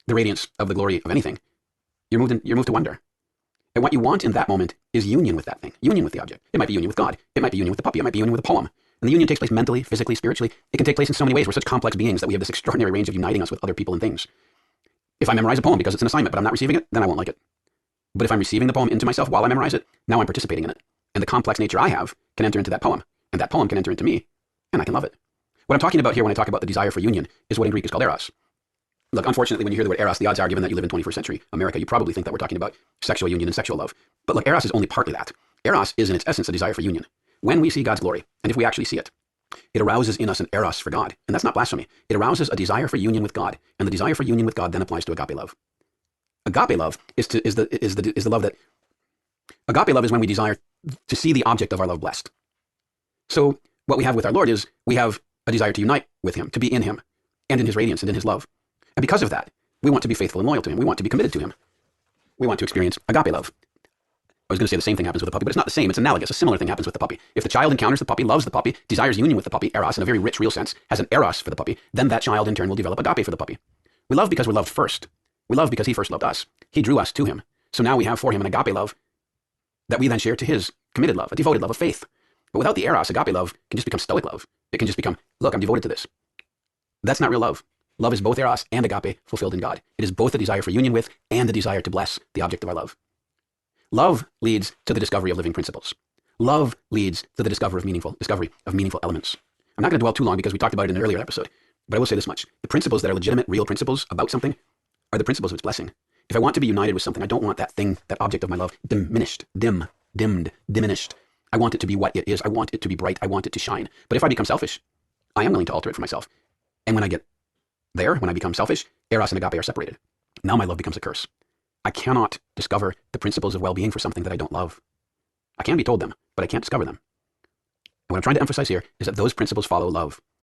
the radiance of the glory of anything, you're moved to wonder. And what you want in that moment is union with that thing, union with the object. It might be union with God. It might be union with the puppy. It might be union with a poem. And the union takes place mentally, physically, spiritually. It can take place in so many ways. We're such complex beings that we have this extraordinary range of uniting us with other people and things. If I memorize a poem because it's an assignment, but I'm not receiving it, then I won't like it. But if I'm receiving the poem into myself while I memorize it, now I'm participating in it. And the complex nature I have can enter into that poem. And that poem can enter into me, and I can love it. What I'm talking about here when I talk about the desire for union is what in Greek is called Eros. Look, unfortunately, when you hear the word Eros, the odds are, given that you live in 21st century America, you probably think that we're talking about sexual union and sexual love. But look, Eros is only partly that. Eros is in its essence a desire for union. When we see God's glory, and if we actually see it, it arouses in us an Eros for God. And that's not blasphemy. It arouses a desire for union with God. And the desire for union with God then applies to agape love. Agape love is the love that... Agape love is when we desire to see the object of our love blessed. So what we have with our Lord is we have a desire to unite with him, to be in him, and in his radiance and in his love. And because of that, we want to be faithful and loyal to him. We want to be committed to him. We want to experience agape love. I was going to say the same thing happens with the puppy, but it's not the same. It's analogous. A similar thing happens with the puppy. If the child encounters the puppy, loves the puppy, desires union with the puppy, Eros, in a very rich, real sense, has an Eros for the puppy, then that child in turn will develop agape for the puppy. We love because we're loved first. We love because he first loved us. He drew us to him. So now we have for him an agape love that we then share to his committed love, a devoted love of faith. But without the Eros, agape love can just become stoic love. It can just become, look, I'm devoted to this. That's not real love. Love is both Eros and agape fulfilled in God. It is both a desire for union with and a desire to bless the object of our love. Love leads to the discovery of living principles. Love leads to the discovery of meaningful elements. I'm not going to dwell too long because we talked about it in an earlier episode, but I will say this much. The principles that are legitimate, real principles about something are the principles of its blessing. If I want to be united with something, I don't want that thing, that object of my love, diminished. I want it to be what it is. I want it to be bright. I want it to shine. But if I become selfish, I am willing to alter it for myself. And when I get there, when I become selfish, Eros and agape are separated. Now my love becomes a curse. I cannot discover the principles of well-being for something that I don't love. I can be told them, but I can't discover them. And what I'm trying to emphasize here is that those principles follow love.